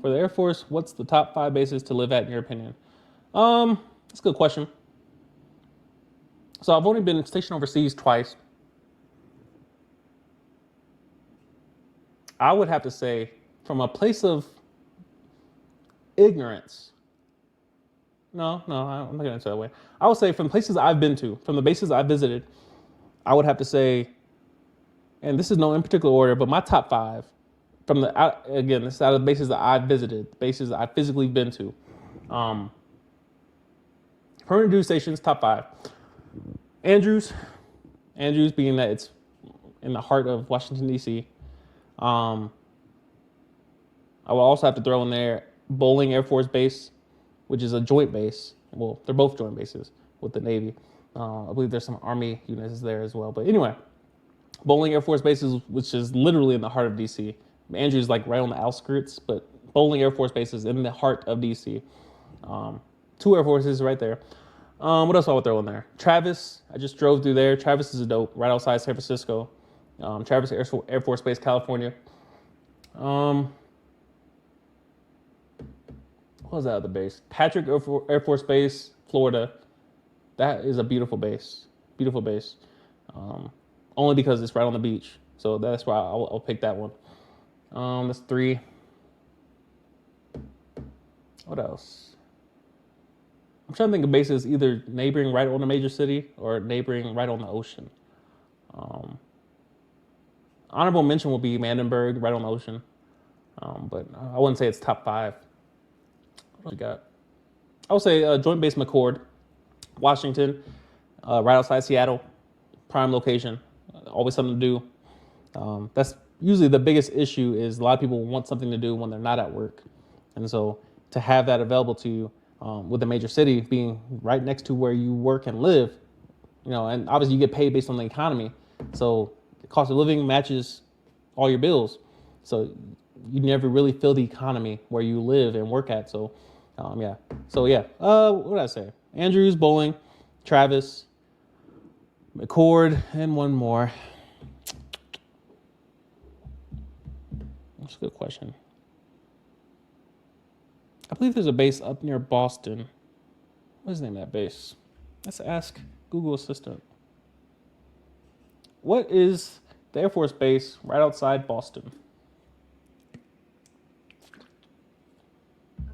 For the Air Force, what's the top 5 bases to live at in your opinion? That's a good question. So I've only been stationed overseas twice. I would have to say, from a place of ignorance. No, I'm not gonna answer that way. I would say from places I've been to, from the bases I've visited, I would have to say, and this is no in particular order, but my top 5 from again, this is out of the bases that I've visited, bases that I've physically been to. Permanent duty stations, top 5. Andrews being that it's in the heart of Washington, D.C. I will also have to throw in there Bowling Air Force Base, which is a joint base. Well, they're both joint bases with the Navy. I believe there's some Army units there as well. But anyway, Bowling Air Force Base, which is literally in the heart of D.C. Andrews is like right on the outskirts, but Bowling Air Force Base is in the heart of D.C. 2 Air Forces right there. What else I would throw in there? Travis, I just drove through there. Travis is a dope, right outside San Francisco. Travis Air Force Base, California. What was that other base? Patrick Air Force Base, Florida. That is a beautiful base. Beautiful base. Only because it's right on the beach. So that's why I'll pick that one. That's 3. What else? I'm trying to think of bases either neighboring right on a major city or neighboring right on the ocean. Honorable mention will be Mandenburg, right on the ocean. But I wouldn't say it's top 5. What do we got? I would say Joint Base McCord, Washington, right outside Seattle, prime location. Always something to do. That's usually the biggest issue is a lot of people want something to do when they're not at work. And so to have that available to you with a major city being right next to where you work and live, and obviously you get paid based on the economy. So the cost of living matches all your bills. So you never really feel the economy where you live and work at. So, yeah. So, yeah. What did I say? Andrews, Bowling, Travis, McCord, and one more. That's a good question. I believe there's a base up near Boston. What is the name of that base? Let's ask Google Assistant. What is the Air Force Base right outside Boston?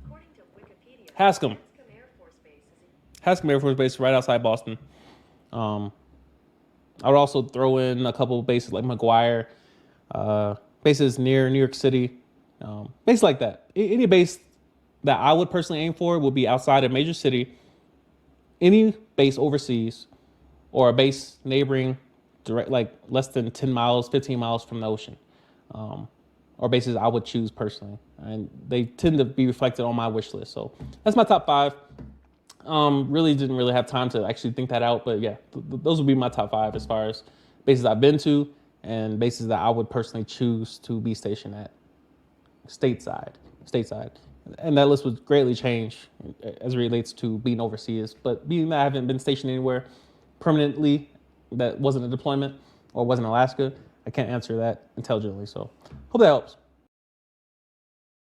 According to Wikipedia, Hanscom. Air Force Base is Hanscom Air Force Base right outside Boston. I would also throw in a couple of bases like McGuire, bases near New York City, bases like that. Any base that I would personally aim for would be outside a major city, any base overseas, or a base neighboring direct, like less than 10 miles, 15 miles from the ocean, or bases I would choose personally. And they tend to be reflected on my wish list. So that's my top 5. Really didn't really have time to actually think that out, but yeah, those would be my top 5 as far as bases I've been to and bases that I would personally choose to be stationed at stateside. And that list would greatly change as it relates to being overseas. But being that I haven't been stationed anywhere permanently that wasn't a deployment or wasn't Alaska, I can't answer that intelligently. So hope that helps.